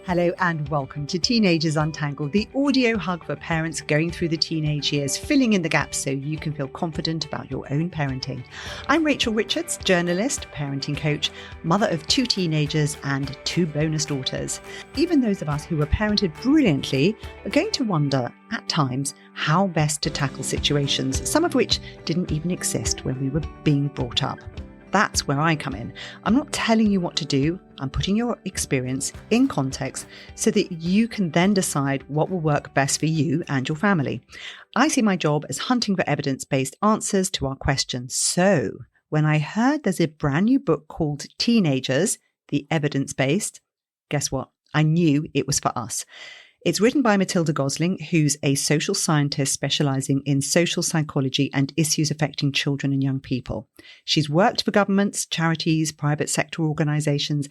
Hello and welcome to Teenagers Untangled, the audio hug for parents going through the teenage years, filling in the gaps so you can feel confident about your own parenting. I'm Rachel Richards, journalist, parenting coach, mother of 2 teenagers and 2 bonus daughters. Even those of us who were parented brilliantly are going to wonder, at times, how best to tackle situations, some of which didn't even exist when we were being brought up. That's where I come in. I'm not telling you what to do. I'm putting your experience in context so that you can then decide what will work best for you and your family. I see my job as hunting for evidence-based answers to our questions. So when I heard there's a brand new book called Teenagers, the Evidence-Based, guess what? I knew it was for us. It's written by Matilda Gosling, who's a social scientist specializing in social psychology and issues affecting children and young people. She's worked for governments, charities, private sector organizations,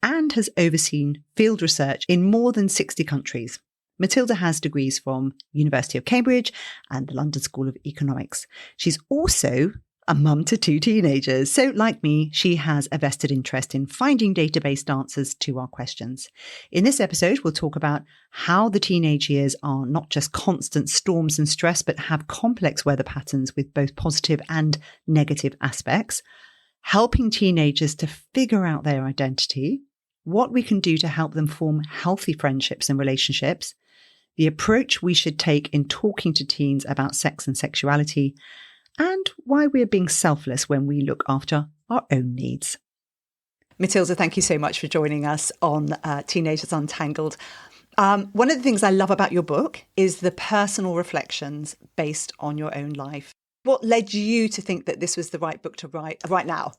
and has overseen field research in more than 60 countries. Matilda has degrees from University of Cambridge and the London School of Economics. She's also a mum to 2 teenagers. So like me, she has a vested interest in finding data-based answers to our questions. In this episode, we'll talk about how the teenage years are not just constant storms and stress, but have complex weather patterns with both positive and negative aspects, helping teenagers to figure out their identity, what we can do to help them form healthy friendships and relationships, the approach we should take in talking to teens about sex and sexuality, and why we're being selfless when we look after our own needs. Matilda, thank you so much for joining us on Teenagers Untangled. One of the things I love about your book is the personal reflections based on your own life. What led you to think that this was the right book to write right now?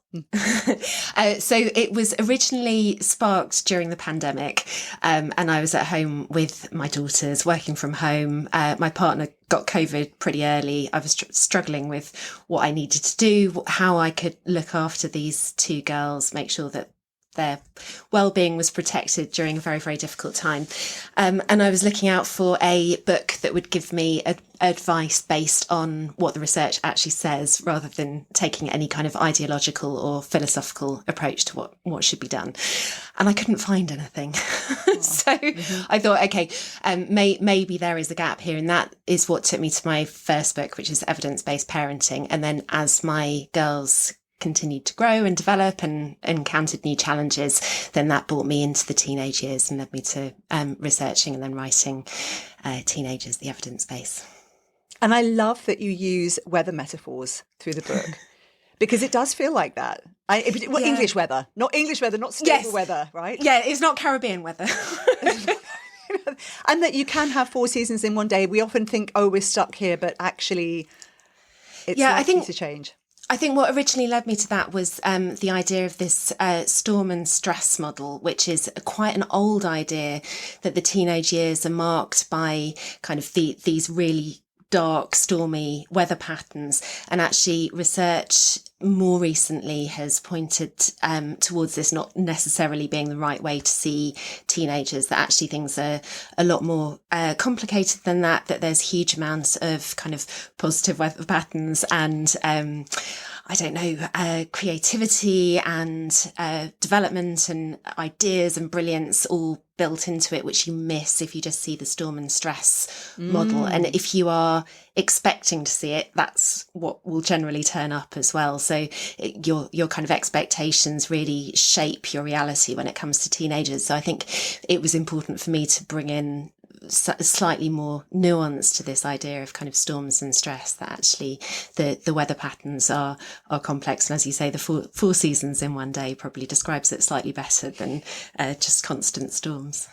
So it was originally sparked during the pandemic, and I was at home with my daughters, working from home. My partner got COVID pretty early. I was struggling with what I needed to do, how I could look after these 2 girls, make sure that their well-being was protected during a very, very difficult time. And I was looking out for a book that would give me advice based on what the research actually says, rather than taking any kind of ideological or philosophical approach to what should be done. And I couldn't find anything. I thought, okay, maybe there is a gap here. And that is what took me to my first book, which is Evidence-Based Parenting. And then as my girls continued to grow and develop and encountered new challenges, then that brought me into the teenage years and led me to researching and then writing Teenagers, the Evidence Base. And I love that you use weather metaphors through the book because it does feel like that. English weather, not stable weather, right? Yeah, it's not Caribbean weather. And that you can have 4 seasons in one day. We often think, oh, we're stuck here, but actually it's likely to change. I think what originally led me to that was the idea of this storm and stress model, which is quite an old idea, that the teenage years are marked by kind of these really dark, stormy weather patterns. And actually research more recently has pointed towards this not necessarily being the right way to see teenagers, that actually things are a lot more complicated than that there's huge amounts of kind of positive weather patterns and creativity and development and ideas and brilliance all built into it, which you miss if you just see the storm and stress model. And if you are expecting to see it, that's what will generally turn up as well. So your kind of expectations really shape your reality when it comes to teenagers. So I think it was important for me to bring in slightly more nuance to this idea of kind of storms and stress, that actually the weather patterns are complex. And as you say, the four seasons in one day probably describes it slightly better than just constant storms.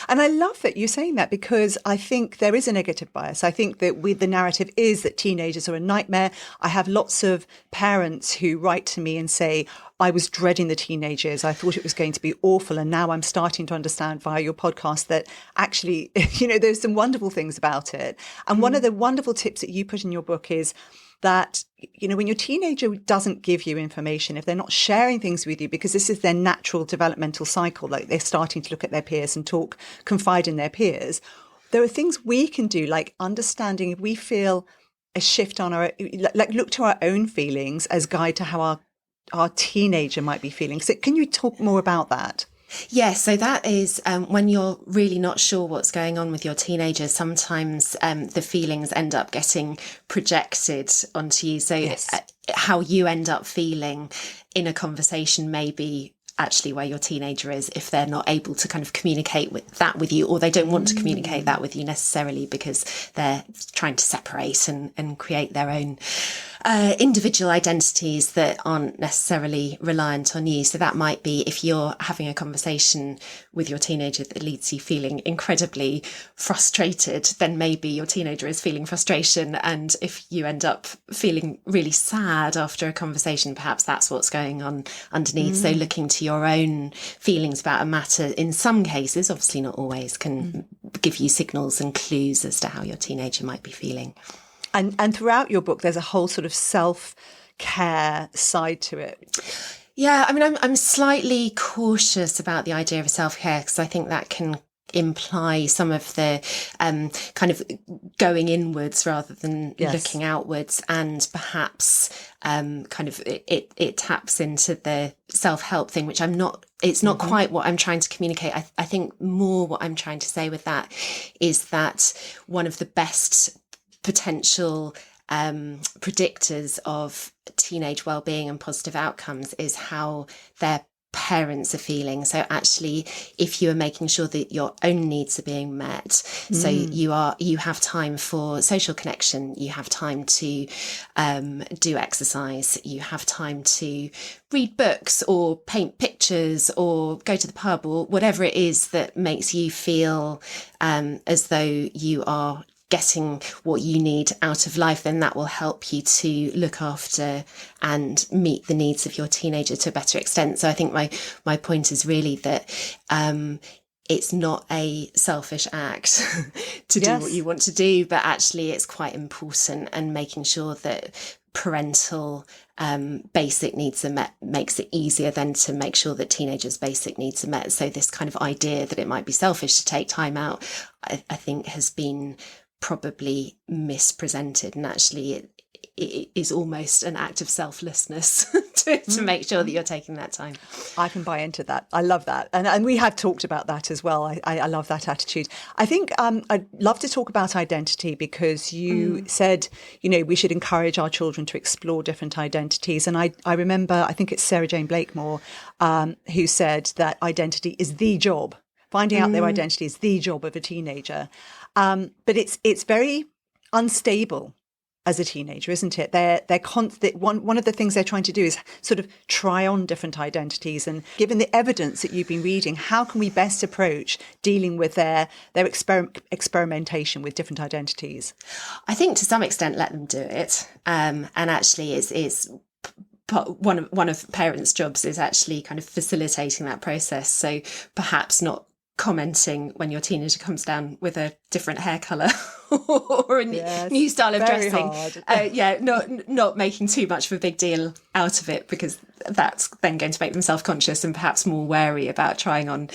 And I love that you're saying that, because I think there is a negative bias. I think that the narrative is that teenagers are a nightmare. I have lots of parents who write to me and say, I was dreading the teenage years. I thought it was going to be awful. And now I'm starting to understand via your podcast that actually, there's some wonderful things about it. And one of the wonderful tips that you put in your book is that, when your teenager doesn't give you information, if they're not sharing things with you, because this is their natural developmental cycle, like they're starting to look at their peers and confide in their peers, there are things we can do, like understanding if we feel a shift on look to our own feelings as guide to how our teenager might be feeling. So can you talk more about that? Yeah, so that is when you're really not sure what's going on with your teenager, sometimes the feelings end up getting projected onto you. So Yes. how you end up feeling in a conversation may be actually where your teenager is if they're not able to kind of communicate with you, or they don't want to communicate that with you necessarily because they're trying to separate and create their own individual identities that aren't necessarily reliant on you. So that might be if you're having a conversation with your teenager that leaves you feeling incredibly frustrated, then maybe your teenager is feeling frustration. And if you end up feeling really sad after a conversation, perhaps that's what's going on underneath. So looking to your own feelings about a matter, in some cases, obviously not always, can give you signals and clues as to how your teenager might be feeling. And throughout your book, there's a whole sort of self-care side to it. Yeah, I mean, I'm slightly cautious about the idea of self-care because I think that can imply some of the kind of going inwards rather than looking outwards, and perhaps kind of it taps into the self-help thing, which it's not quite what I'm trying to communicate. I think more what I'm trying to say with that is that one of the best potential predictors of teenage well-being and positive outcomes is how their parents are feeling. So actually, if you are making sure that your own needs are being met, so you have time for social connection, you have time to do exercise, you have time to read books or paint pictures or go to the pub or whatever it is that makes you feel as though you are getting what you need out of life, then that will help you to look after and meet the needs of your teenager to a better extent. So I think my point is really that it's not a selfish act to do what you want to do, but actually it's quite important, and making sure that parental basic needs are met makes it easier then to make sure that teenagers' basic needs are met. So this kind of idea that it might be selfish to take time out, I think has been probably mispresented, and actually it is almost an act of selfless to make sure that you're taking that time. I can buy into that. I love that. And we have talked about that as well. I love that attitude. I think I'd love to talk about identity, because you said, we should encourage our children to explore different identities. And I remember, I think it's Sarah Jane Blakemore, who said that identity is the job. Finding out their identity is the job of a teenager. But it's very unstable as a teenager, isn't it? They're constant. One of the things they're trying to do is sort of try on different identities. And given the evidence that you've been reading, how can we best approach dealing with their experimentation with different identities? I think to some extent, let them do it. And actually, it's one of parents' jobs is actually kind of facilitating that process. So perhaps not commenting when your teenager comes down with a different hair colour or a new style of dressing. Not making too much of a big deal out of it, because that's then going to make them self-conscious and perhaps more wary about trying on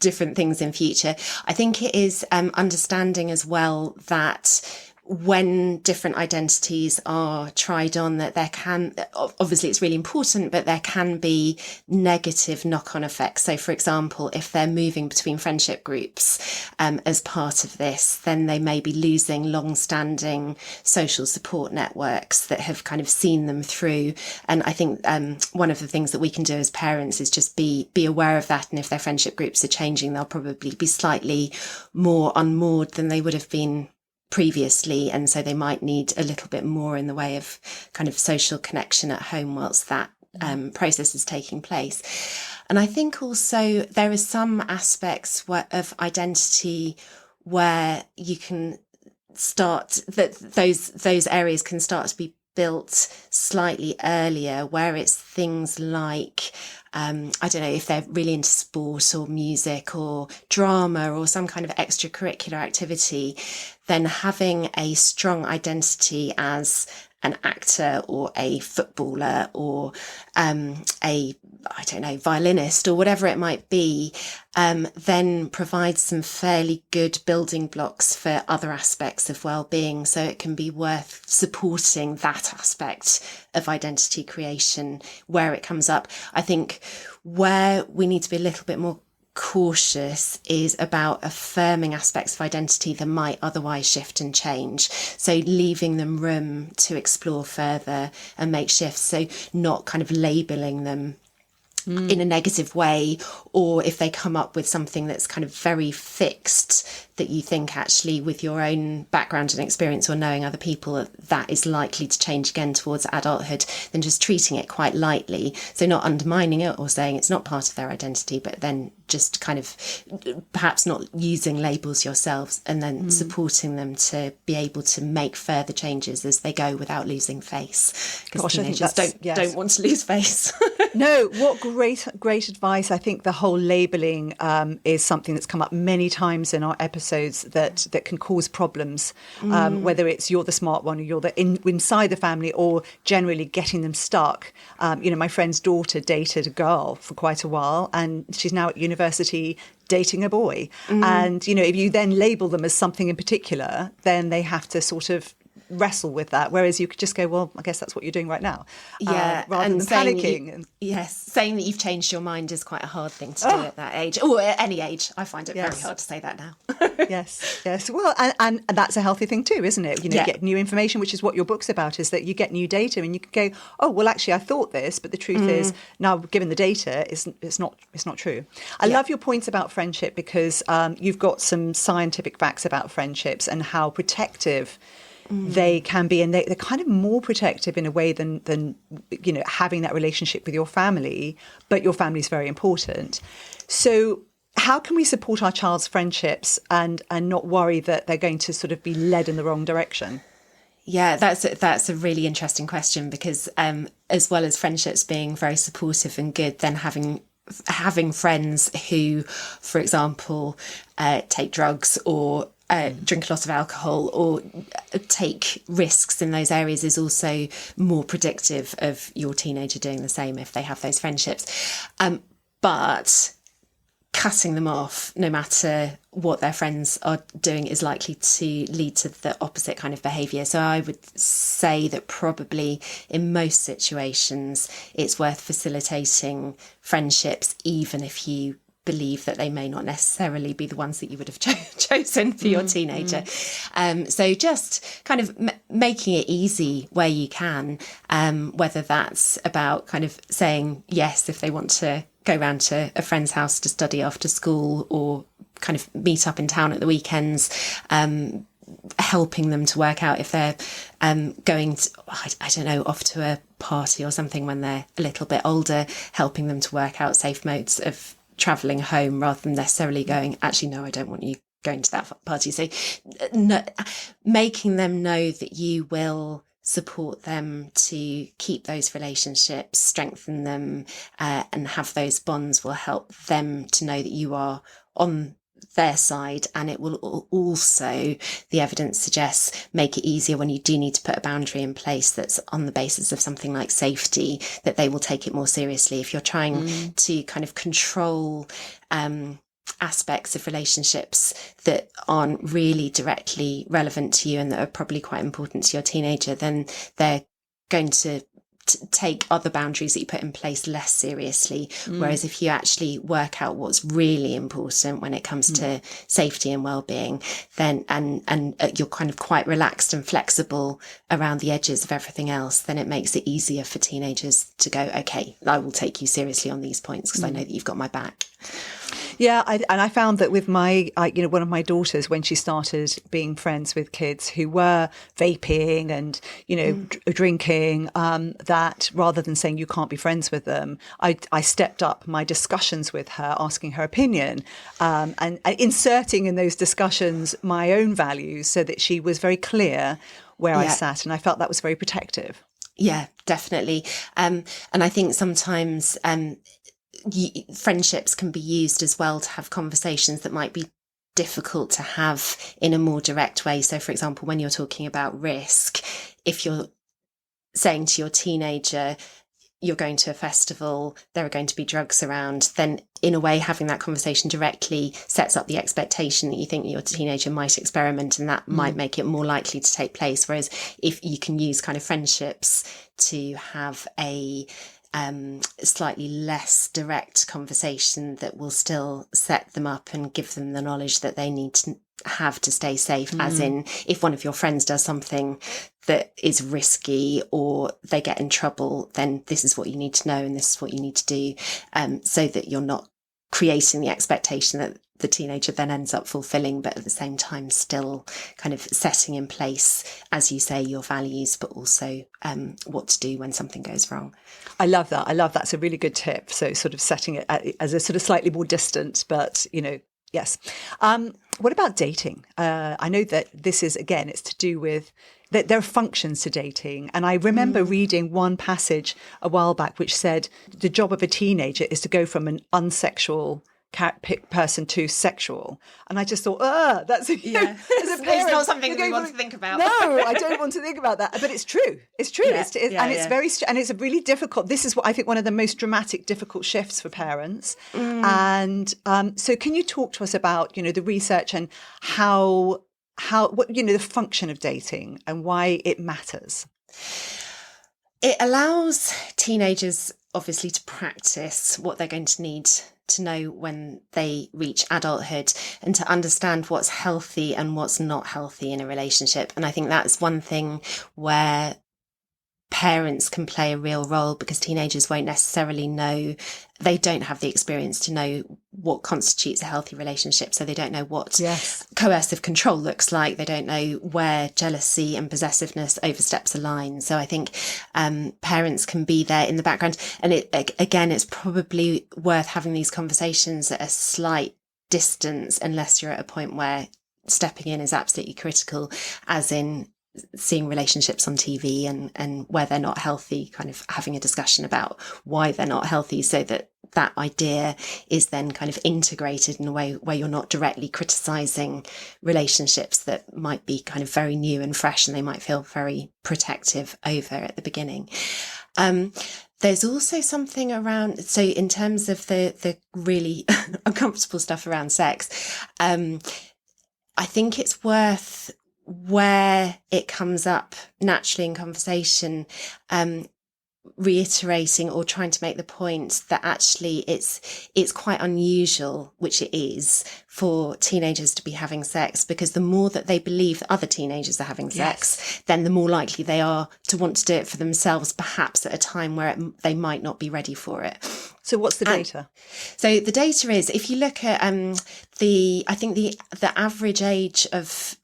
different things in future. I think it is understanding as well that when different identities are tried on, that there can, obviously it's really important, but there can be negative knock-on effects. So for example, if they're moving between friendship groups as part of this, then they may be losing long-standing social support networks that have kind of seen them through. And I think one of the things that we can do as parents is just be aware of that. And if their friendship groups are changing, they'll probably be slightly more unmoored than they would have been previously, and so they might need a little bit more in the way of kind of social connection at home whilst that process is taking place. And I think also there are some aspects of identity where you can start that those areas can start to be built slightly earlier, where it's things like I don't know, if they're really into sport or music or drama or some kind of extracurricular activity, then having a strong identity as an actor or a footballer or I don't know, violinist or whatever it might be, then provides some fairly good building blocks for other aspects of well-being. So it can be worth supporting that aspect of identity creation where it comes up. I think where we need to be a little bit more cautious is about affirming aspects of identity that might otherwise shift and change. So leaving them room to explore further and make shifts. So not kind of labelling them in a negative way, or if they come up with something that's kind of very fixed that you think actually with your own background and experience or knowing other people that is likely to change again towards adulthood, then just treating it quite lightly. So not undermining it or saying it's not part of their identity, but then just kind of perhaps not using labels yourselves and then supporting them to be able to make further changes as they go without losing face. Because teenagers don't want to lose face. No, what great advice. I think the whole labelling is something that's come up many times in our episodes that can cause problems, whether it's you're the smart one or you're inside the family, or generally getting them stuck. My friend's daughter dated a girl for quite a while, and she's now at university dating a boy. And, if you then label them as something in particular, then they have to sort of wrestle with that, whereas you could just go, well, I guess that's what you're doing right now, rather than panicking. Saying that you've changed your mind is quite a hard thing to do at that age, or at any age. I find it very hard to say that now. yes well, and that's a healthy thing too, isn't it? You get new information, which is what your book's about, is that you get new data and you can go, oh well, actually I thought this, but the truth is now, given the data, it's not true. I love your points about friendship, because you've got some scientific facts about friendships and how protective they can be, and they're kind of more protective in a way than having that relationship with your family, but your family is very important. So how can we support our child's friendships and not worry that they're going to sort of be led in the wrong direction? Yeah, that's a really interesting question, because as well as friendships being very supportive and good, then having friends who, for example, take drugs or drink a lot of alcohol or take risks in those areas is also more predictive of your teenager doing the same if they have those friendships. But cutting them off, no matter what their friends are doing, is likely to lead to the opposite kind of behaviour. So I would say that probably in most situations it's worth facilitating friendships, even if you believe that they may not necessarily be the ones that you would have chosen for your teenager. So just kind of making it easy where you can, whether that's about kind of saying yes if they want to go round to a friend's house to study after school, or kind of meet up in town at the weekends, helping them to work out if they're going to, I don't know, off to a party or something when they're a little bit older, helping them to work out safe modes of travelling home, rather than necessarily going, actually, no, I don't want you going to that party. So making them know that you will support them to keep those relationships, strengthen them, and have those bonds will help them to know that you are on their side. And it will also, the evidence suggests, make it easier when you do need to put a boundary in place that's on the basis of something like safety, that they will take it more seriously. If you're trying to kind of control aspects of relationships that aren't really directly relevant to you and that are probably quite important to your teenager, then they're going to take other boundaries that you put in place less seriously. Whereas if you actually work out what's really important when it comes to safety and well-being, then and you're kind of quite relaxed and flexible around the edges of everything else, then it makes it easier for teenagers to go, okay, I will take you seriously on these points because I know that you've got my back. Yeah, I found that with my, one of my daughters, when she started being friends with kids who were vaping and, drinking, that rather than saying you can't be friends with them, I stepped up my discussions with her, asking her opinion, and inserting in those discussions my own values so that she was very clear where I sat. And I felt that was very protective. Yeah, definitely. And I think sometimes friendships can be used as well to have conversations that might be difficult to have in a more direct way. So, for example, when you're talking about risk, if you're saying to your teenager, you're going to a festival, there are going to be drugs around, then in a way having that conversation directly sets up the expectation that you think your teenager might experiment, and that might make it more likely to take place. Whereas if you can use kind of friendships to have a slightly less direct conversation that will still set them up and give them the knowledge that they need to have to stay safe, as in if one of your friends does something that is risky or they get in trouble, then this is what you need to know and this is what you need to do, so that you're not creating the expectation that the teenager then ends up fulfilling, but at the same time still kind of setting in place, as you say, your values, but also what to do when something goes wrong. I love that. It's a really good tip. So sort of setting it as a sort of slightly more distant, but, yes. What about dating? I know that this is, again, it's to do with that there are functions to dating. And I remember reading one passage a while back which said the job of a teenager is to go from an unsexual person to sexual. And I just thought, that's as a parent, it's not something that we want to think about. No, I don't want to think about that. But it's true. It's true. Yeah, and it's a really difficult. This is what I think one of the most dramatic, difficult shifts for parents. And so can you talk to us about, the research and the function of dating and why it matters? It allows teenagers obviously to practice what they're going to need to know when they reach adulthood, and to understand what's healthy and what's not healthy in a relationship. And I think that's one thing where parents can play a real role, because teenagers won't necessarily know, they don't have the experience to know what constitutes a healthy relationship. So they don't know what coercive control looks like. They don't know where jealousy and possessiveness oversteps a line. So I think parents can be there in the background. And it's probably worth having these conversations at a slight distance, unless you're at a point where stepping in is absolutely critical, as in seeing relationships on TV and where they're not healthy, kind of having a discussion about why they're not healthy, so that that idea is then kind of integrated in a way where you're not directly criticizing relationships that might be kind of very new and fresh, and they might feel very protective over at the beginning. There's also something around, so in terms of the really uncomfortable stuff around sex, I think it's worth, where it comes up naturally in conversation, reiterating or trying to make the point that actually it's quite unusual, which it is, for teenagers to be having sex, because the more that they believe that other teenagers are having sex, then the more likely they are to want to do it for themselves, perhaps at a time where they might not be ready for it. So what's the data? So the data is, if you look at the average age of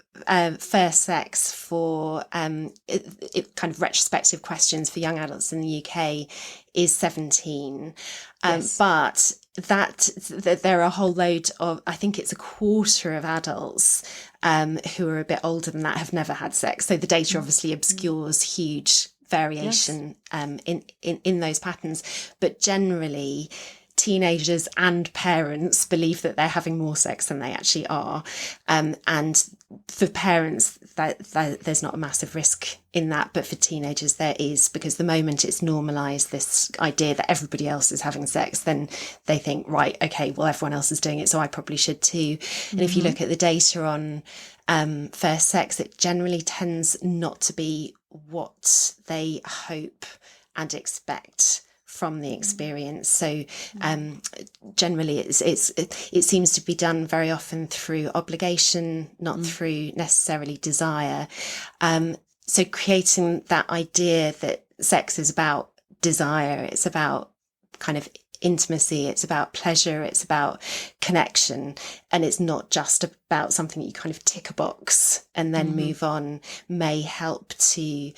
first sex for kind of retrospective questions for young adults in the UK is 17. But there are a whole load of, I think it's a quarter of adults who are a bit older than that have never had sex. So the data obviously obscures huge variation in those patterns. But generally, teenagers and parents believe that they're having more sex than they actually are. And for parents, there's not a massive risk in that, but for teenagers there is, because the moment it's normalised, this idea that everybody else is having sex, then they think, right, okay, well, everyone else is doing it, so I probably should too. And if you look at the data on first sex, it generally tends not to be what they hope and expect from the experience. So generally it seems to be done very often through obligation, not through necessarily desire. So creating that idea that sex is about desire, it's about kind of intimacy, it's about pleasure, it's about connection, and it's not just about something that you kind of tick a box and then move on, may help to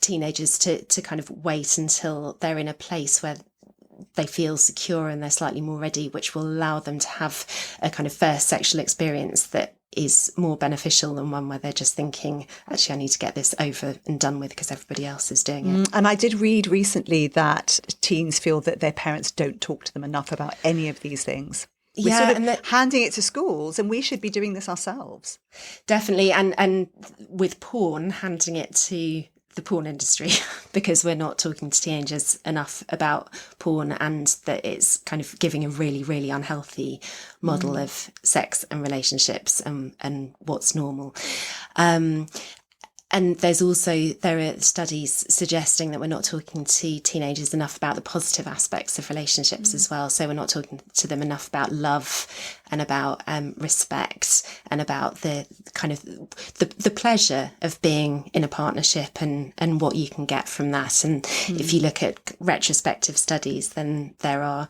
teenagers to kind of wait until they're in a place where they feel secure and they're slightly more ready, which will allow them to have a kind of first sexual experience that is more beneficial than one where they're just thinking, actually, I need to get this over and done with because everybody else is doing it. And I did read recently that teens feel that their parents don't talk to them enough about any of these things. We're sort of handing it to schools, and we should be doing this ourselves. Definitely. And with porn, handing it to the porn industry because we're not talking to teenagers enough about porn, and that it's kind of giving a really, really unhealthy model of sex and relationships and what's normal. And there are studies suggesting that we're not talking to teenagers enough about the positive aspects of relationships as well. So we're not talking to them enough about love and about respect and about the kind of the pleasure of being in a partnership and what you can get from that. And if you look at retrospective studies, then there are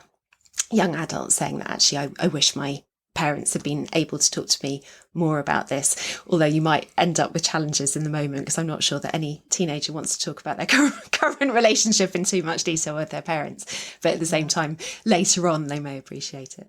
young adults saying that actually I wish my parents had been able to talk to me more about this, although you might end up with challenges in the moment, because I'm not sure that any teenager wants to talk about their current relationship in too much detail with their parents, but at the same time later on they may appreciate it.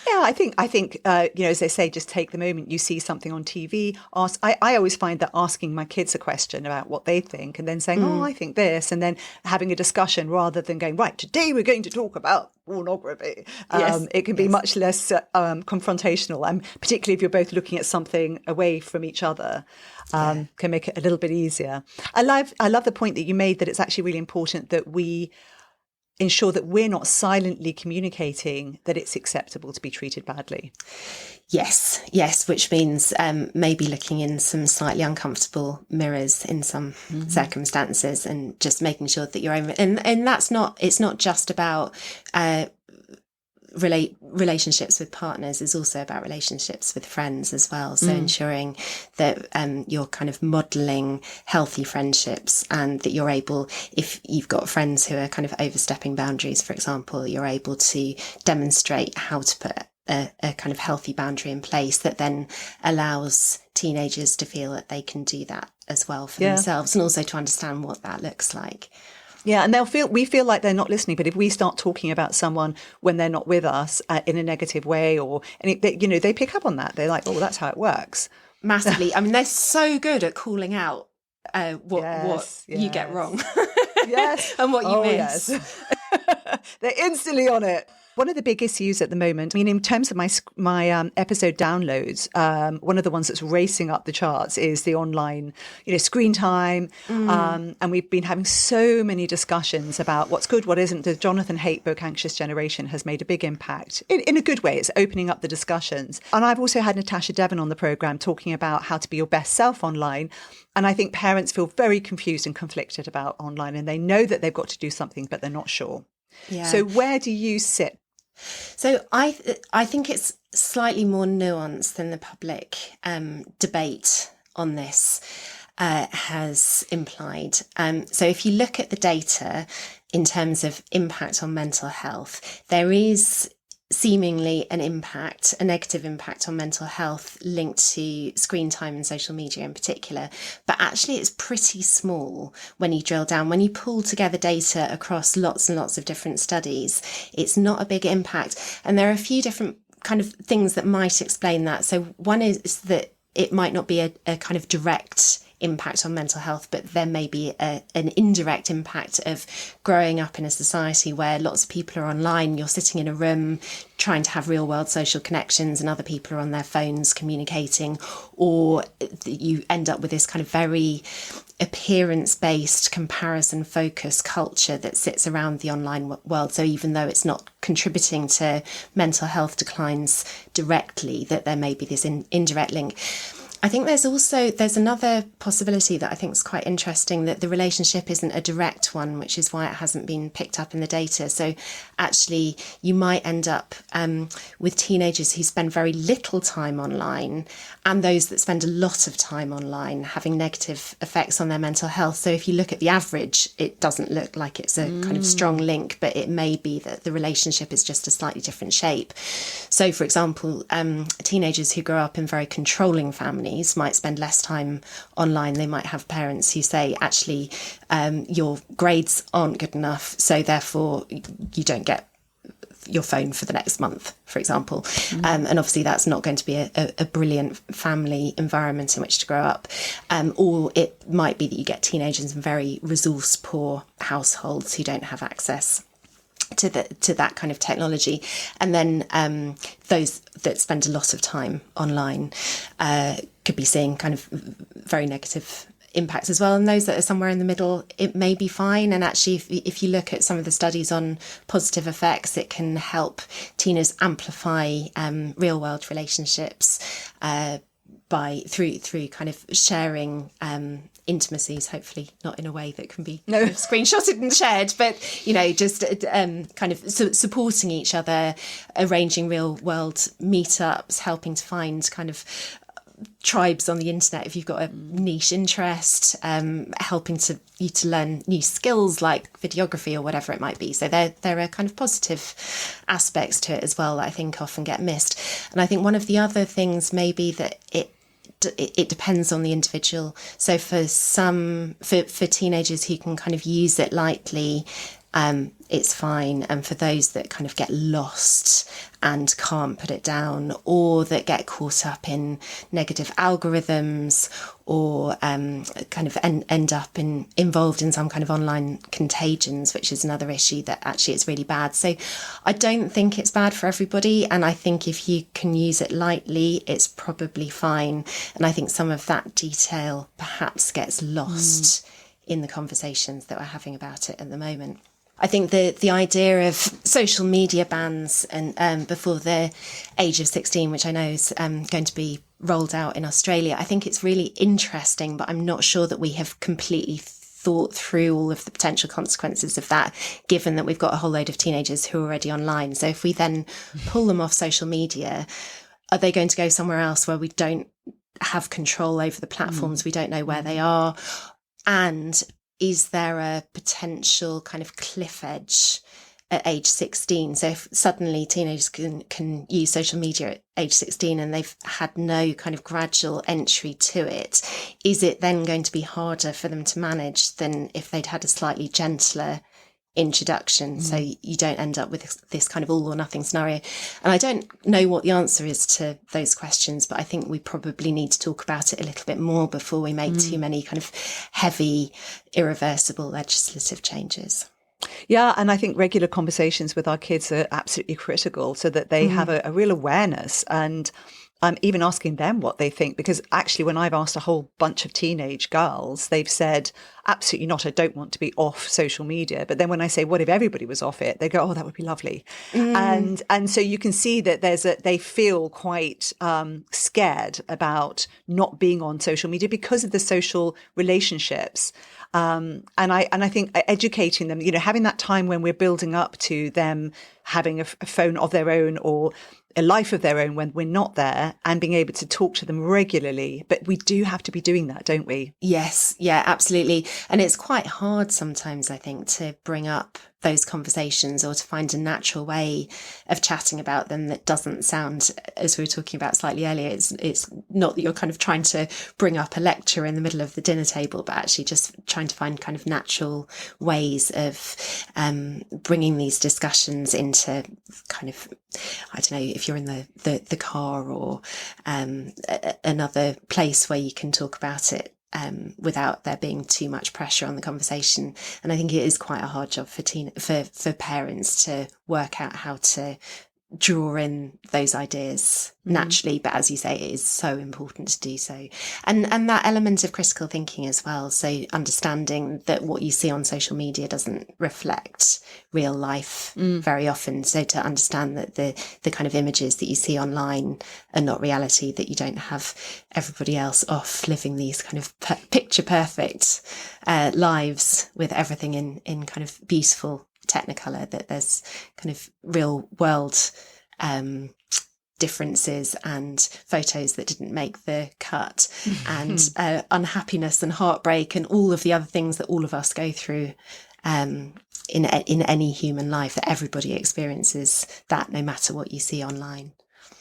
Yeah, I think as they say, just take the moment you see something on TV. I always find that asking my kids a question about what they think and then saying, oh, I think this, and then having a discussion rather than going, right, today we're going to talk about pornography. It can be much less confrontational, and particularly if you're both looking at something away from each other, can make it a little bit easier. I love the point that you made that it's actually really important that we ensure that we're not silently communicating that it's acceptable to be treated badly. Yes, which means maybe looking in some slightly uncomfortable mirrors in some circumstances, and just making sure that you're own. And it's not just about relationships with partners, is also about relationships with friends as well. So ensuring that you're kind of modelling healthy friendships, and that you're able, if you've got friends who are kind of overstepping boundaries, for example, you're able to demonstrate how to put a kind of healthy boundary in place that then allows teenagers to feel that they can do that as well for themselves, and also to understand what that looks like. Yeah, and we feel like they're not listening. But if we start talking about someone when they're not with us in a negative way, they pick up on that. They're like, oh, well, that's how it works. Massively. I mean, they're so good at calling out what you get wrong. Yes. And what you miss. Yes. They're instantly on it. One of the big issues at the moment, I mean, in terms of my episode downloads, one of the ones that's racing up the charts is the online, screen time. And we've been having so many discussions about what's good, what isn't. The Jonathan Haidt book, Anxious Generation, has made a big impact in a good way. It's opening up the discussions. And I've also had Natasha Devon on the programme talking about how to be your best self online. And I think parents feel very confused and conflicted about online, and they know that they've got to do something, but they're not sure. Yeah. So where do you sit? So I think it's slightly more nuanced than the public debate on this has implied. So if you look at the data in terms of impact on mental health, there is seemingly a negative impact on mental health linked to screen time and social media in particular. But actually it's pretty small when you drill down. When you pull together data across lots and lots of different studies, it's not a big impact. And there are a few different kind of things that might explain that. So one is that it might not be a kind of direct impact on mental health, but there may be an indirect impact of growing up in a society where lots of people are online. You're sitting in a room trying to have real world social connections, and other people are on their phones communicating, or you end up with this kind of very appearance-based, comparison-focused culture that sits around the online world. So even though it's not contributing to mental health declines directly, that there may be this indirect link. I think there's another possibility that I think is quite interesting, that the relationship isn't a direct one, which is why it hasn't been picked up in the data. So actually you might end up with teenagers who spend very little time online, and those that spend a lot of time online having negative effects on their mental health. So if you look at the average, it doesn't look like it's a kind of strong link, but it may be that the relationship is just a slightly different shape. So for example, teenagers who grow up in very controlling families might spend less time online. They might have parents who say, actually, your grades aren't good enough, so therefore you don't get your phone for the next month, for example. And obviously that's not going to be a brilliant family environment in which to grow up. Or it might be that you get teenagers in very resource poor households who don't have access to that kind of technology. And then those that spend a lot of time online could be seeing kind of very negative impacts as well. And those that are somewhere in the middle, it may be fine. And actually, if you look at some of the studies on positive effects, it can help teenagers amplify real world relationships through kind of sharing intimacies, hopefully not in a way that can be kind of screenshotted and shared, but just kind of supporting each other, arranging real world meetups, helping to find kind of tribes on the internet if you've got a niche interest, helping you to learn new skills like videography or whatever it might be. So there are kind of positive aspects to it as well that I think often get missed. And I think one of the other things may be that it depends on the individual. So for teenagers who can kind of use it lightly, it's fine. And for those that kind of get lost and can't put it down, or that get caught up in negative algorithms, or kind of end up involved in some kind of online contagions, which is another issue that actually it's really bad. So I don't think it's bad for everybody. And I think if you can use it lightly, it's probably fine. And I think some of that detail perhaps gets lost in the conversations that we're having about it at the moment. I think the idea of social media bans and before the age of 16, which I know is going to be rolled out in Australia, I think it's really interesting, but I'm not sure that we have completely thought through all of the potential consequences of that, given that we've got a whole load of teenagers who are already online. So if we then pull them off social media, are they going to go somewhere else where we don't have control over the platforms? We don't know where they are. And is there a potential kind of cliff edge at age 16? So if suddenly teenagers can use social media at age 16 and they've had no kind of gradual entry to it, is it then going to be harder for them to manage than if they'd had a slightly gentler introduction? So you don't end up with this kind of all or nothing scenario. And I don't know what the answer is to those questions, but I think we probably need to talk about it a little bit more before we make too many kind of heavy, irreversible legislative changes. Yeah, and I think regular conversations with our kids are absolutely critical so that they have a real awareness. And I'm even asking them what they think, because actually when I've asked a whole bunch of teenage girls, they've said, absolutely not, I don't want to be off social media. But then when I say, what if everybody was off it? They go, oh, that would be lovely. And so you can see that they feel quite scared about not being on social media because of the social relationships. And I think educating them, having that time when we're building up to them having a phone of their own or a life of their own when we're not there, and being able to talk to them regularly. But we do have to be doing that, don't we? Yes, yeah, absolutely. And it's quite hard sometimes, I think, to bring up those conversations or to find a natural way of chatting about them that doesn't sound, as we were talking about slightly earlier, it's not that you're kind of trying to bring up a lecture in the middle of the dinner table, but actually just trying to find kind of natural ways of bringing these discussions into kind of, I don't know, if you're in the car or another place where you can talk about it without there being too much pressure on the conversation. And I think it is quite a hard job for parents to work out how to draw in those ideas naturally, but as you say, it is so important to do so. And that element of critical thinking as well, so understanding that what you see on social media doesn't reflect real life very often. So to understand that the kind of images that you see online are not reality, that you don't have everybody else off living these kind of picture perfect lives with everything in kind of beautiful Technicolor, that there's kind of real world differences and photos that didn't make the cut, and unhappiness and heartbreak and all of the other things that all of us go through in any human life, that everybody experiences that no matter what you see online.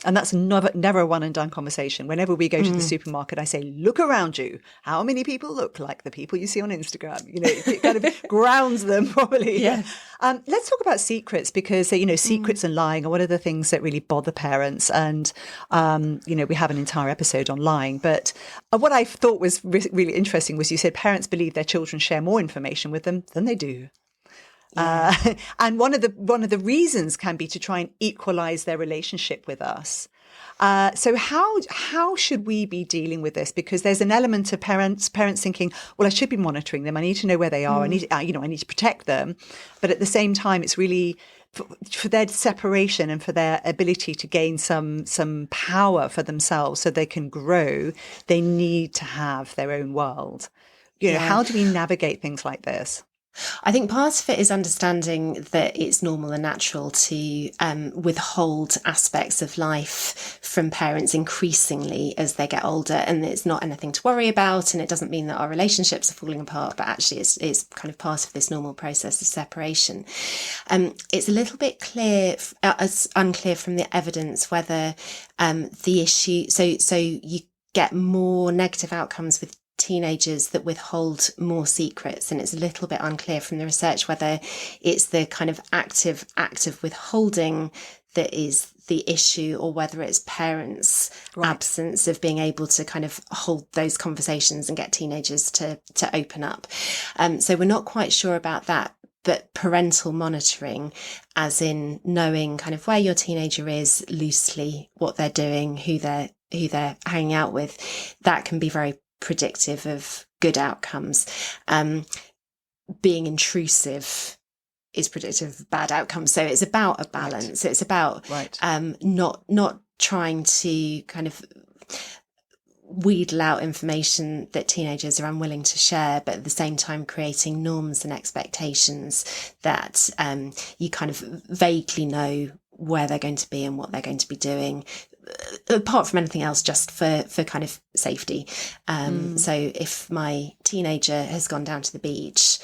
And that's never a one and done conversation. Whenever we go to the supermarket, I say, look around you. How many people look like the people you see on Instagram? It kind of grounds them properly. Yeah. Let's talk about secrets, because, secrets and lying are one of the things that really bother parents. And, we have an entire episode on lying. But what I thought was really interesting was you said parents believe their children share more information with them than they do. And one of the reasons can be to try and equalize their relationship with us. So how should we be dealing with this? Because there's an element of parents thinking, well, I should be monitoring them. I need to know where they are. I need to protect them. But at the same time, it's really for their separation and for their ability to gain some power for themselves so they can grow. They need to have their own world. How do we navigate things like this? I think part of it is understanding that it's normal and natural to withhold aspects of life from parents increasingly as they get older, and it's not anything to worry about, and it doesn't mean that our relationships are falling apart, but actually it's kind of part of this normal process of separation. It's a little bit unclear from the evidence whether the issue, so you get more negative outcomes with teenagers that withhold more secrets, and it's a little bit unclear from the research whether it's the kind of active withholding that is the issue or whether it's parents' absence of being able to kind of hold those conversations and get teenagers to open up. So we're not quite sure about that. But parental monitoring, as in knowing kind of where your teenager is loosely, what they're doing, who they're hanging out with, that can be very predictive of good outcomes. Being intrusive is predictive of bad outcomes. So it's about a balance. It's about not trying to kind of wheedle out information that teenagers are unwilling to share, but at the same time creating norms and expectations that you kind of vaguely know where they're going to be and what they're going to be doing, apart from anything else, just for kind of safety. So if my teenager has gone down to the beach,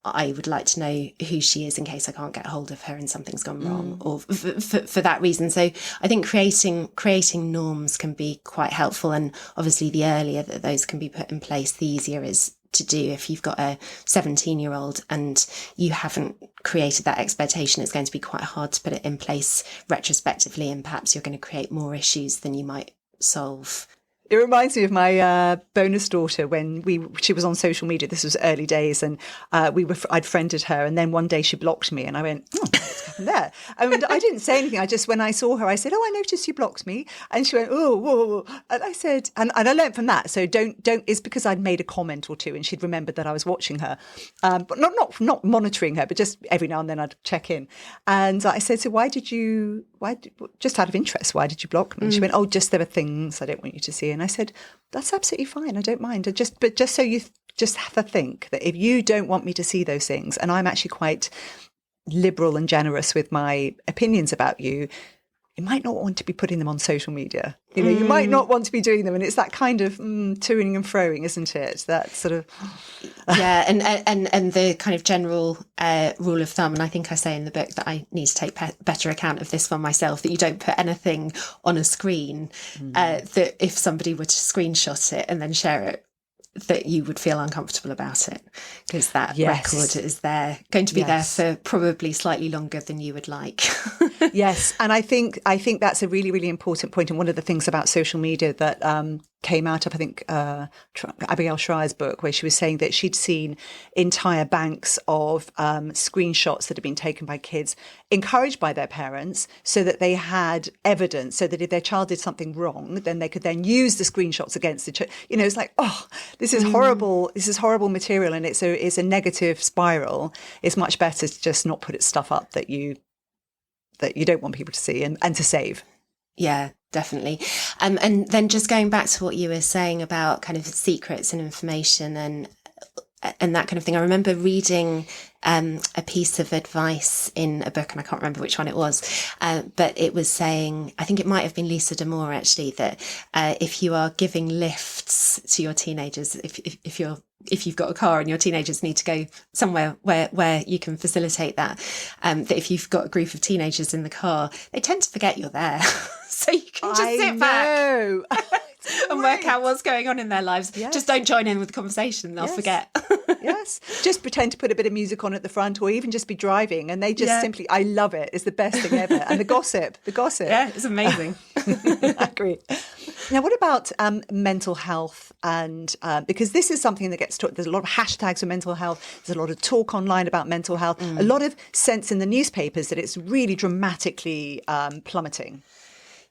I would like to know who she is in case I can't get hold of her and something's gone wrong, or for that reason. So I think creating norms can be quite helpful, and obviously the earlier that those can be put in place, the easier it is to do. If you've got a 17-year-old and you haven't created that expectation, it's going to be quite hard to put it in place retrospectively, and perhaps you're going to create more issues than you might solve. It reminds me of my bonus daughter when she was on social media. This was early days, and I'd friended her, and then one day she blocked me, and I went, "Oh, what's happened there?" And I didn't say anything. When I saw her, I said, "Oh, I noticed you blocked me," and she went, "Oh, whoa," and I said, and I learned from that. So don't. It's because I'd made a comment or two, and she'd remembered that I was watching her, but not monitoring her, but just every now and then I'd check in. And I said, "So just out of interest, why did you block me?" And she went, "Oh, just there were things I don't want you to see." And I said, "That's absolutely fine. I don't mind. But just so you just have to think that if you don't want me to see those things, and I'm actually quite liberal and generous with my opinions about you, you might not want to be putting them on social media. You might not want to be doing them." And it's that kind of toing and froing, isn't it? That sort of yeah, and the kind of general rule of thumb, and I think I say in the book that I need to take better account of this one myself, that you don't put anything on a screen that if somebody were to screenshot it and then share it, that you would feel uncomfortable about it, because that record is going to be there for probably slightly longer than you would like. Yes, and I think that's a really, really important point. And one of the things about social media that came out of, I think, Abigail Schreier's book, where she was saying that she'd seen entire banks of screenshots that had been taken by kids, encouraged by their parents, so that they had evidence, so that if their child did something wrong, then they could then use the screenshots against the child. It's like, oh, this is horrible. This is horrible material, and it's a negative spiral. It's much better to just not put stuff up that you don't want people to see and to save. Yeah, definitely. And then just going back to what you were saying about kind of secrets and information and that kind of thing. I remember reading a piece of advice in a book, and I can't remember which one it was, but it was saying, I think it might have been Lisa D'Amour actually, that if you are giving lifts to your teenagers, if you've got a car and your teenagers need to go somewhere where you can facilitate that, that if you've got a group of teenagers in the car, they tend to forget you're there. So you can just sit back and work out what's going on in their lives. Yes. Just don't join in with the conversation. They'll forget. Yeah. Yes. Just pretend to put a bit of music on at the front, or even just be driving, and they just simply, I love it. It's the best thing ever. And the gossip. Yeah, it's amazing. I agree. Now, what about mental health? And because this is something that gets talked, there's a lot of hashtags for mental health. There's a lot of talk online about mental health. A lot of sense in the newspapers that it's really dramatically plummeting.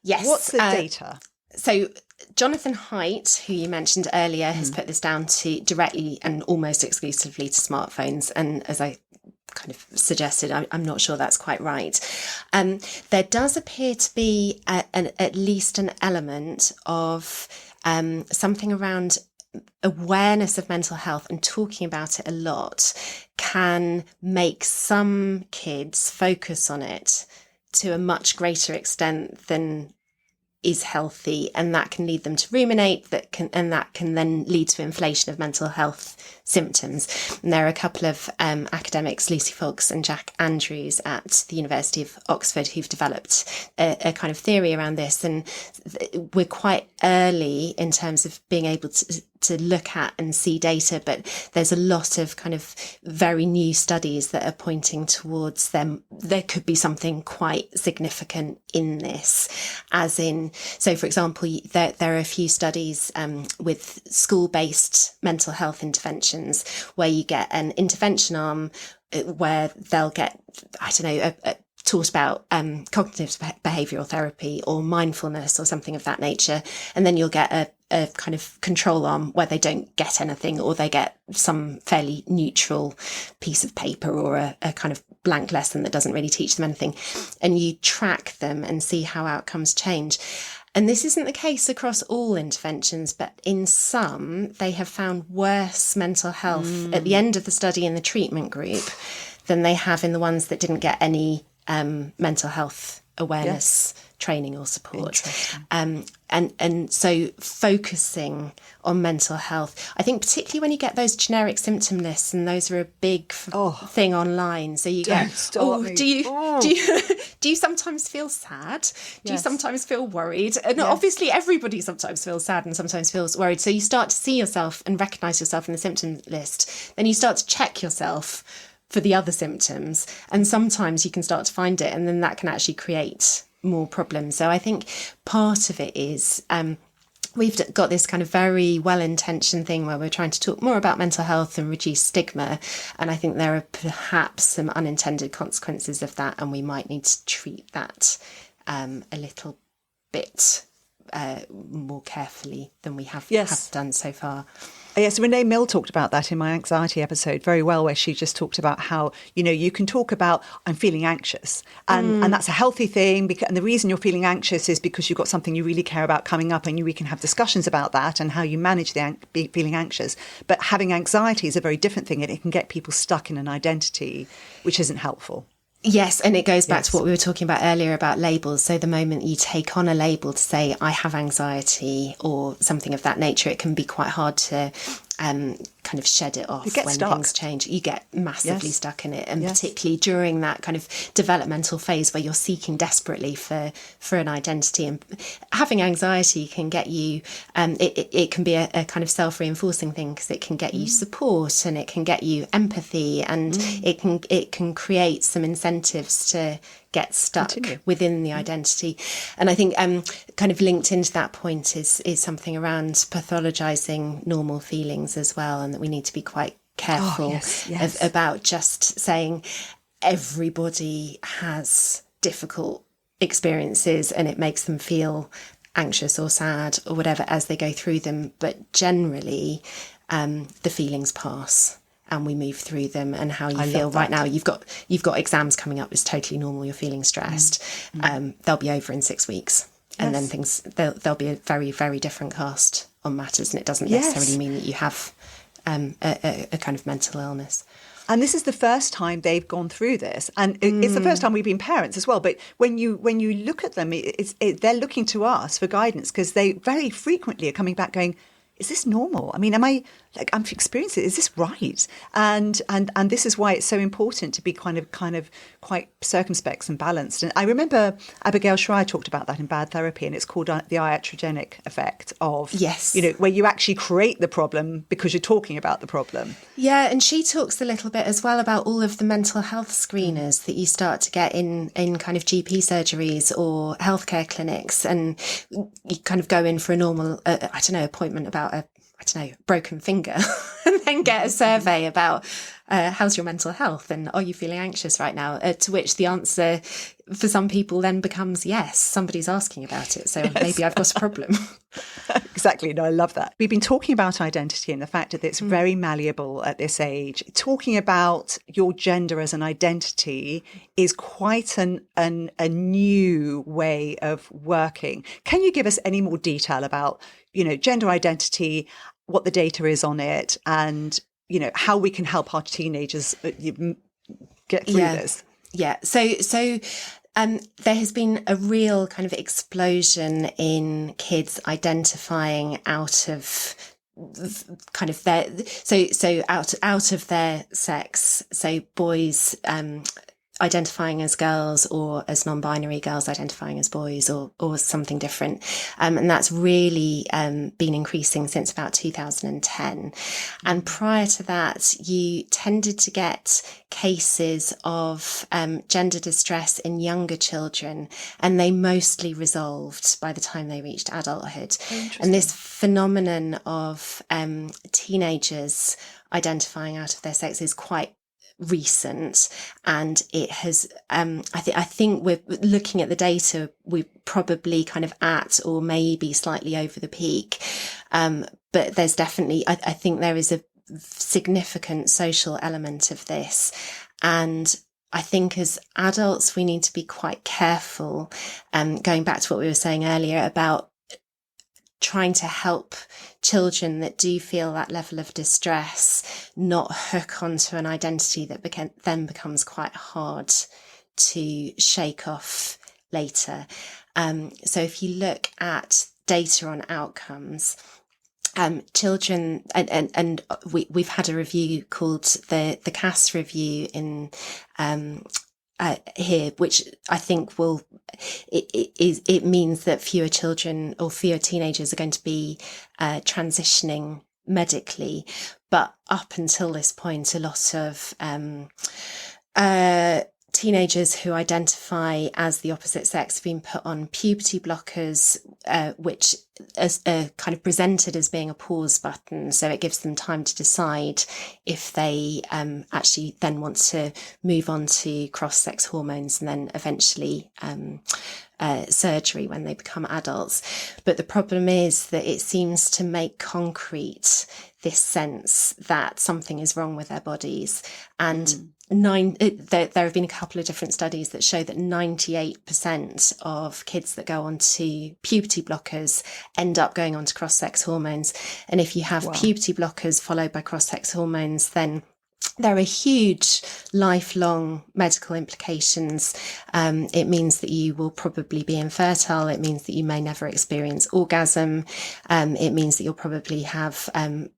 Yes. What's the data? So Jonathan Haidt, who you mentioned earlier, has put this down to directly and almost exclusively to smartphones. And as I kind of suggested, I'm not sure that's quite right. There does appear to be at least an element of something around awareness of mental health, and talking about it a lot can make some kids focus on it to a much greater extent than is healthy, and that can lead them to ruminate, that can then lead to inflation of mental health symptoms. And there are a couple of academics, Lucy Fox and Jack Andrews at the University of Oxford, who've developed a kind of theory around this, and we're quite early in terms of being able to look at and see data, but there's a lot of kind of very new studies that are pointing towards them. There could be something quite significant in this, as in, so for example, there are a few studies with school-based mental health interventions where you get an intervention arm where they'll get, I don't know, taught about cognitive behavioural therapy or mindfulness or something of that nature, and then you'll get a kind of control arm where they don't get anything, or they get some fairly neutral piece of paper or a kind of blank lesson that doesn't really teach them anything, and you track them and see how outcomes change. And this isn't the case across all interventions, but in some, they have found worse mental health at the end of the study in the treatment group than they have in the ones that didn't get any mental health awareness training or support. And so focusing on mental health, I think particularly when you get those generic symptom lists, and those are a big thing online. So you get, do you sometimes feel sad? Do you sometimes feel worried? And obviously everybody sometimes feels sad and sometimes feels worried. So you start to see yourself and recognise yourself in the symptom list. Then you start to check yourself for the other symptoms, and sometimes you can start to find it, and then that can actually create more problems. So I think part of it is we've got this kind of very well-intentioned thing where we're trying to talk more about mental health and reduce stigma, and I think there are perhaps some unintended consequences of that, and we might need to treat that a little bit more carefully than we have done so far. Yes, Renee Mill talked about that in my anxiety episode very well, where she just talked about how, you know, you can talk about, I'm feeling anxious, and that's a healthy thing. And the reason you're feeling anxious is because you've got something you really care about coming up, and we can have discussions about that and how you manage the feeling anxious. But having anxiety is a very different thing, and it can get people stuck in an identity, which isn't helpful. Yes, and it goes back to what we were talking about earlier about labels. So the moment you take on a label to say, I have anxiety or something of that nature, it can be quite hard to kind of shed it off when things change. You get massively stuck in it, and particularly during that kind of developmental phase where you're seeking desperately for an identity. And having anxiety can get you, it can be a kind of self-reinforcing thing, because it can get you support, and it can get you empathy, and it can create some incentives to get stuck within the identity. And I think kind of linked into that point is something around pathologizing normal feelings as well, and that we need to be quite careful about just saying everybody has difficult experiences and it makes them feel anxious or sad or whatever as they go through them, but generally the feelings pass and we move through them. And how you feel right now, you've got exams coming up, it's totally normal, you're feeling stressed. They'll be over in 6 weeks, and then there'll be a very, very different cast on matters, and it doesn't necessarily mean that you have a kind of mental illness. And this is the first time they've gone through this, and it's the first time we've been parents as well. But when you look at them, they're looking to us for guidance, because they very frequently are coming back going, is this normal? I mean, am I like, I'm experiencing, is this right? And this is why it's so important to be kind of quite circumspect and balanced. And I remember Abigail Schreier talked about that in Bad Therapy, and it's called the iatrogenic effect of, Yes. where you actually create the problem because you're talking about the problem. Yeah, and she talks a little bit as well about all of the mental health screeners that you start to get in kind of GP surgeries or healthcare clinics, and you kind of go in for a normal, appointment about a broken finger and then get a survey about how's your mental health and are you feeling anxious right now? To which the answer for some people then becomes yes, somebody's asking about it. So yes. Maybe I've got a problem. Exactly. No, I love that. We've been talking about identity and the fact that it's very malleable at this age. Talking about your gender as an identity is quite a new way of working. Can you give us any more detail about, gender identity, what the data is on it, and, how we can help our teenagers get through this? Yeah. So there has been a real kind of explosion in kids identifying out of kind of their out of their sex. So boys identifying as girls, or as non-binary girls identifying as boys, or something different. And that's really been increasing since about 2010. And prior to that, you tended to get cases of gender distress in younger children, and they mostly resolved by the time they reached adulthood. And this phenomenon of teenagers identifying out of their sex is quite recent, and it has I think we're looking at the data, we're probably kind of at or maybe slightly over the peak, but there's definitely I think there is a significant social element of this, and I think as adults we need to be quite careful, going back to what we were saying earlier about trying to help children that do feel that level of distress not hook onto an identity that then becomes quite hard to shake off later. So if you look at data on outcomes, children, and we've had a review called the CAS review in here, which I think it means that fewer children or fewer teenagers are going to be transitioning medically. But up until this point, a lot of teenagers who identify as the opposite sex have been put on puberty blockers, which is kind of presented as being a pause button. So it gives them time to decide if they actually then want to move on to cross-sex hormones and then eventually surgery when they become adults. But the problem is that it seems to make concrete this sense that something is wrong with their bodies. And there have been a couple of different studies that show that 98% of kids that go on to puberty blockers end up going on to cross-sex hormones. And if you have puberty blockers followed by cross-sex hormones, then there are huge lifelong medical implications. It means that you will probably be infertile. It means that you may never experience orgasm. It means that you'll probably have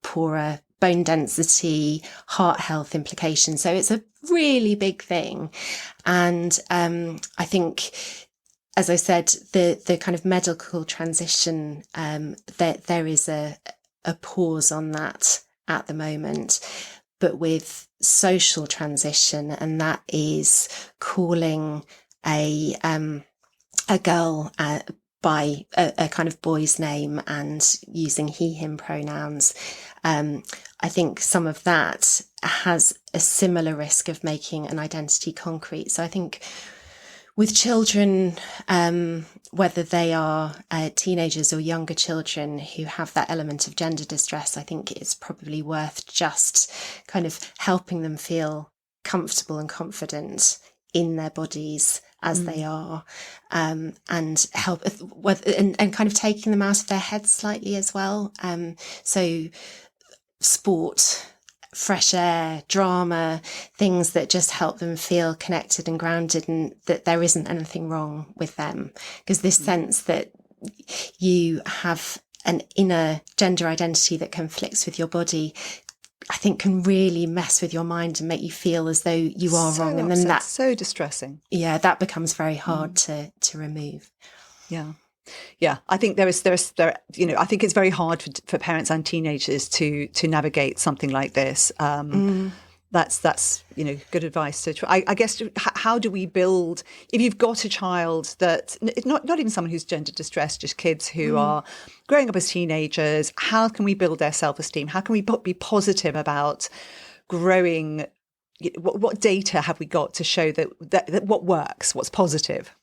poorer bone density, heart health implications. So it's a really big thing. And I think, as I said, the kind of medical transition, there is a pause on that at the moment. But with social transition, and that is calling a girl by a kind of boy's name and using he, him pronouns, I think some of that has a similar risk of making an identity concrete. So I think with children, whether they are teenagers or younger children who have that element of gender distress, I think it's probably worth just kind of helping them feel comfortable and confident in their bodies as they are, and help and kind of taking them out of their heads slightly as well. So sport, fresh air, drama, things that just help them feel connected and grounded, and that there isn't anything wrong with them. Because this sense that you have an inner gender identity that conflicts with your body, I think can really mess with your mind and make you feel as though you are wrong. And then that's so distressing. Yeah, that becomes very hard to remove. Yeah. Yeah, I think I think it's very hard for parents and teenagers to navigate something like this. That's good advice to try. I guess, how do we build, if you've got a child that, not even someone who's gender distressed, just kids who are growing up as teenagers, how can we build their self-esteem? How can we be positive about growing? What data have we got to show that what works, what's positive?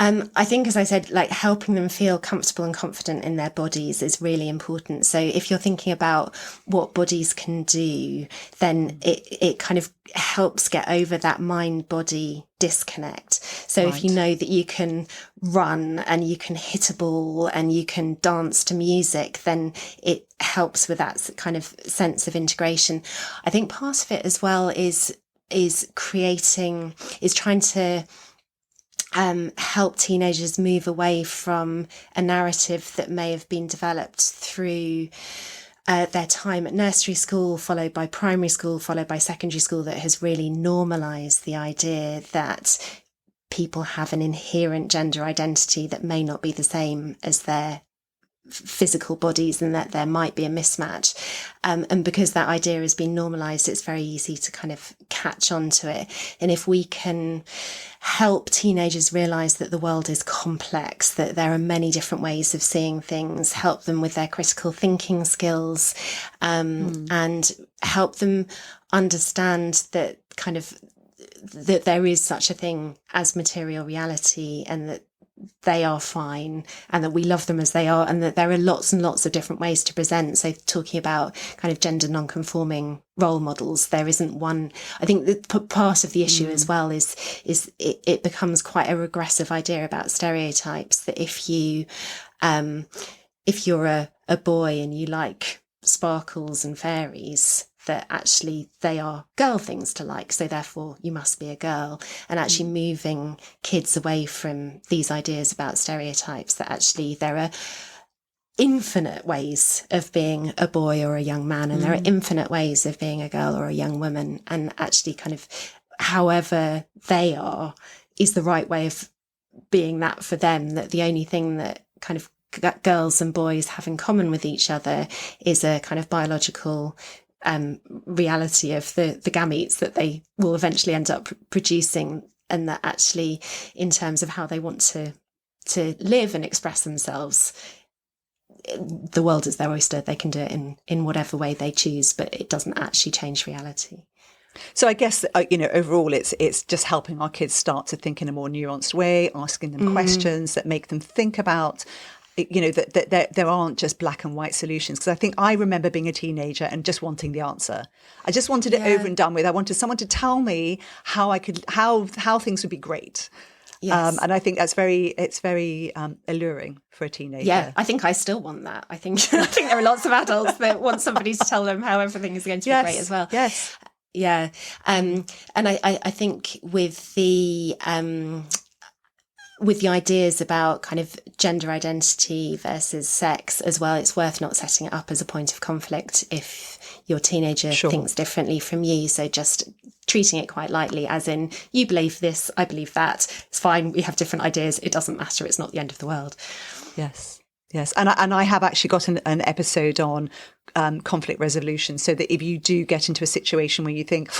I think, as I said, like helping them feel comfortable and confident in their bodies is really important. So if you're thinking about what bodies can do, then it kind of helps get over that mind-body disconnect. So Right. if you know that you can run and you can hit a ball and you can dance to music, then it helps with that kind of sense of integration. I think part of it as well is trying to help teenagers move away from a narrative that may have been developed through their time at nursery school, followed by primary school, followed by secondary school, that has really normalised the idea that people have an inherent gender identity that may not be the same as their physical bodies, and that there might be a mismatch. And because that idea has been normalised, it's very easy to kind of catch on to it. And if we can help teenagers realise that the world is complex, that there are many different ways of seeing things, help them with their critical thinking skills, and help them understand that that there is such a thing as material reality, and that they are fine, and that we love them as they are, and that there are lots and lots of different ways to present. So talking about kind of gender non-conforming role models, there isn't one. I think that part of the issue as well is it becomes quite a regressive idea about stereotypes, that if you're a boy and you like sparkles and fairies, that actually they are girl things to like, so therefore you must be a girl. And actually moving kids away from these ideas about stereotypes, that actually there are infinite ways of being a boy or a young man, and there are infinite ways of being a girl or a young woman, and actually kind of however they are is the right way of being that for them, that the only thing that kind of girls and boys have in common with each other is a kind of biological reality of the gametes that they will eventually end up producing, and that actually in terms of how they want to live and express themselves, the world is their oyster. They can do it in whatever way they choose, but it doesn't actually change reality. So I guess, overall, it's just helping our kids start to think in a more nuanced way, asking them questions that make them think about, that there aren't just black and white solutions. Because I remember being a teenager and just wanting the answer. I just wanted it over and done with. I wanted someone to tell me how things would be great. Yes. And I think it's very alluring for a teenager. Yeah, I think I still want that. I think there are lots of adults that want somebody to tell them how everything is going to be great as well. Yes. Yeah. And I think with the ideas about kind of gender identity versus sex as well, it's worth not setting it up as a point of conflict if your teenager thinks differently from you. So just treating it quite lightly, as in, you believe this, I believe that. It's fine. We have different ideas. It doesn't matter. It's not the end of the world. Yes. Yes. And I have actually got an episode on conflict resolution, so that if you do get into a situation where you think,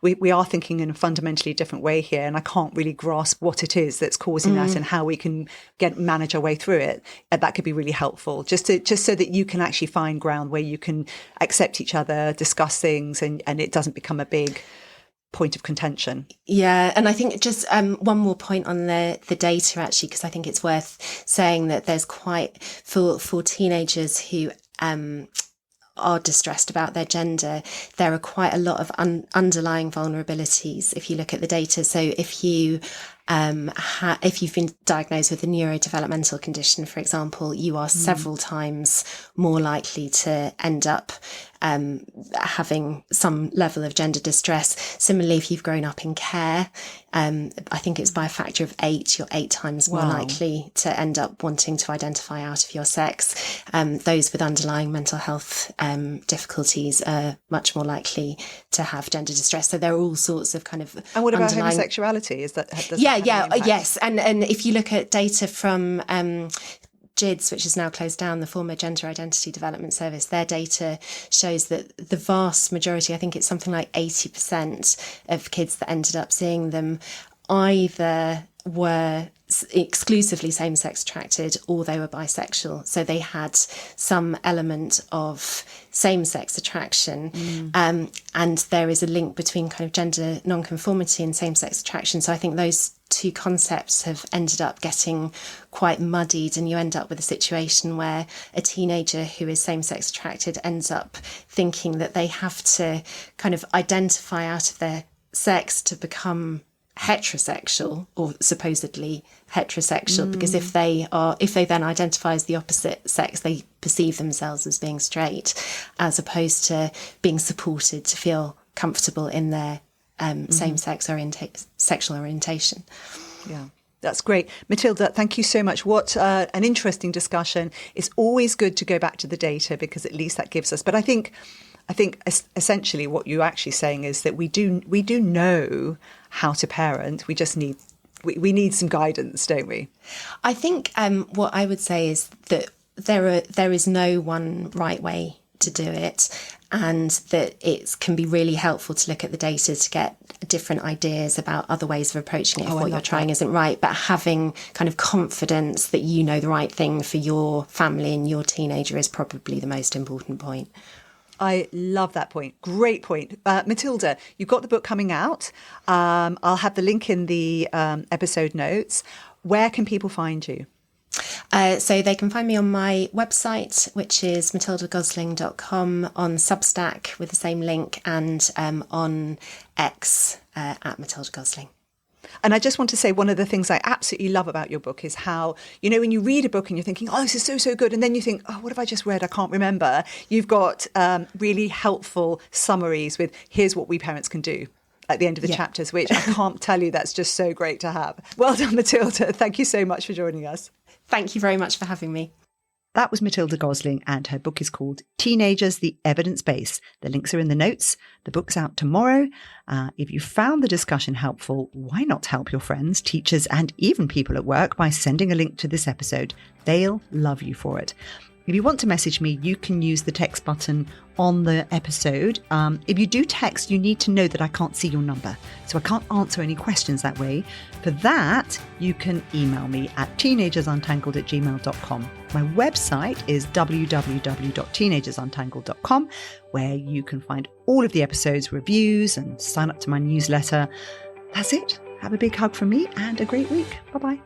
we are thinking in a fundamentally different way here, and I can't really grasp what it is that's causing that and how we can manage our way through it, that could be really helpful, just so that you can actually find ground where you can accept each other, discuss things, and it doesn't become a big point of contention. Yeah, and I think just one more point on the data, actually, because I think it's worth saying that there's quite, for teenagers who are distressed about their gender, there are quite a lot of underlying vulnerabilities if you look at the data. So if you if you've been diagnosed with a neurodevelopmental condition, for example, you are several times more likely to end up having some level of gender distress. Similarly, if you've grown up in care, I think it's by a factor of 8, you're 8 times more likely to end up wanting to identify out of your sex. Those with underlying mental health difficulties are much more likely to have gender distress. So there are all sorts of kind of And what about homosexuality? Is that yes. And if you look at data from GIDS, which is now closed down, the former Gender Identity Development Service, their data shows that the vast majority, I think it's something like 80% of kids that ended up seeing them either were exclusively same-sex attracted or they were bisexual. So they had some element of same-sex attraction. And there is a link between kind of gender non-conformity and same-sex attraction. So I think those two concepts have ended up getting quite muddied, and you end up with a situation where a teenager who is same-sex attracted ends up thinking that they have to kind of identify out of their sex to become heterosexual, or supposedly heterosexual, because if they then identify as the opposite sex, they perceive themselves as being straight, as opposed to being supported to feel comfortable in their same-sex sexual orientation. Yeah. That's great. Matilda, thank you so much. What an interesting discussion. It's always good to go back to the data, because at least that gives us, but I think essentially what you're actually saying is that we do know how to parent. We just need some guidance, don't we? I think what I would say is that there is no one right way to do it, and that it can be really helpful to look at the data to get different ideas about other ways of approaching it if what you're trying isn't right, but having kind of confidence that you know the right thing for your family and your teenager is probably the most important point. I love that point. Great point. Matilda, you've got the book coming out. I'll have the link in the episode notes. Where can people find you? So they can find me on my website, which is matildagosling.com, on Substack with the same link, and on X at Matilda Gosling. And I just want to say, one of the things I absolutely love about your book is how, you know, when you read a book and you're thinking, oh, this is so good, and then you think, oh, what have I just read? I can't remember. You've got really helpful summaries with, here's what we parents can do at the end of the chapters, which I can't tell you, that's just so great to have. Well done, Matilda. Thank you so much for joining us. Thank you very much for having me. That was Matilda Gosling, and her book is called Teenagers, the Evidence Base. The links are in the notes. The book's out tomorrow. If you found the discussion helpful, why not help your friends, teachers, and even people at work by sending a link to this episode? They'll love you for it. If you want to message me, you can use the text button on the episode. If you do text, you need to know that I can't see your number, so I can't answer any questions that way. For that, you can email me at teenagersuntangled@gmail.com. My website is www.teenagersuntangled.com, where you can find all of the episodes, reviews, and sign up to my newsletter. That's it. Have a big hug from me and a great week. Bye-bye.